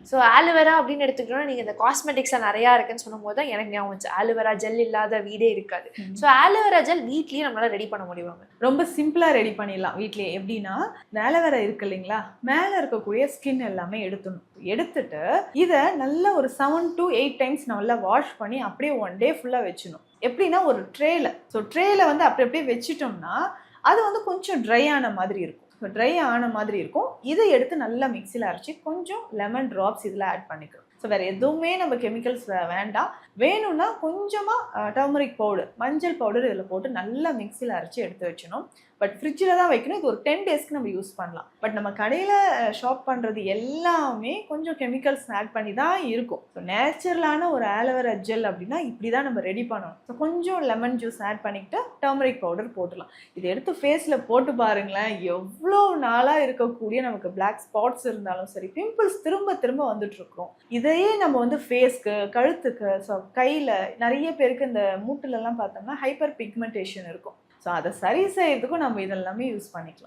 So aloe vera அப்படின்னு எடுத்துக்கிட்டோம்னா நீங்கள் இந்த காஸ்மெட்டிக்ஸில் நிறையா இருக்குன்னு சொல்லும் போது தான் எனக்கு ஞாபகம் வந்துச்சு. ஆலோவேரா ஜெல் இல்லாத வீடே இருக்காது. ஸோ ஆலோவேரா ஜெல் வீட்லேயே நம்மளால ரெடி பண்ண முடியுவாங்க. ரொம்ப சிம்பிளாக ரெடி பண்ணிடலாம் வீட்லேயே. எப்படின்னா, இந்த ஆலோவேரா இருக்கு இல்லைங்களா, மேலே இருக்கக்கூடிய ஸ்கின் எல்லாமே எடுத்துட்டு இதை நல்லா ஒரு 7 to 8 டைம்ஸ் நல்லா வாஷ் பண்ணி அப்படியே 1 day ஃபுல்லாக வச்சிடணும். எப்படின்னா ஒரு ட்ரேல, ஸோ ட்ரேல வந்து அப்படியே வச்சிட்டோம்னா அது வந்து கொஞ்சம் ட்ரை ஆன மாதிரி இருக்கும். ஸோ ட்ரை ஆன மாதிரி இருக்கும். இதை எடுத்து நல்லா மிக்சியில் அரைச்சி கொஞ்சம் லெமன் ட்ராப்ஸ் இதில் ஆட் பண்ணிக்கிறோம். ஸோ வேறு எதுவுமே நம்ம கெமிக்கல்ஸ் வேண்டாம். வேணும்னா கொஞ்சமாக டர்மரிக் பவுடர், மஞ்சள் பவுடர் இதில் போட்டு நல்லா மிக்சியில் அரைச்சி எடுத்து வச்சணும். பட் ஃப்ரிட்ஜில் தான் வைக்கணும். இது ஒரு 10 daysக்கு நம்ம யூஸ் பண்ணலாம். பட் நம்ம கடையில் ஷாப் பண்ணுறது எல்லாமே கொஞ்சம் கெமிக்கல்ஸ் ஆட் பண்ணி தான் இருக்கும். ஸோ நேச்சுரலான ஒரு ஆலோவேரா ஜெல் அப்படின்னா இப்படி தான் நம்ம ரெடி பண்ணணும். ஸோ கொஞ்சம் லெமன் ஜூஸ் ஆட் பண்ணிக்கிட்டு டர்மரிக் பவுடர் போட்டுடலாம். இதை எடுத்து ஃபேஸில் போட்டு பாருங்களேன், எவ்வளோ நாளாக இருக்கக்கூடிய நமக்கு பிளாக் ஸ்பாட்ஸ் இருந்தாலும் சரி, பிம்பிள்ஸ் திரும்ப திரும்ப வந்துட்டு இருக்கோம். இதையே நம்ம வந்து ஃபேஸ்க்கு, கழுத்துக்கு, ஸோ கையில் நிறைய பேருக்கு இந்த மூட்டுலலாம் பார்த்தோம்னா ஹைப்பர் பிக்மெண்டேஷன் இருக்கும். ஸோ அதை சரி செய்யறதுக்கும் நம்ம இதெல்லாமே யூஸ் பண்ணிக்கலாம்.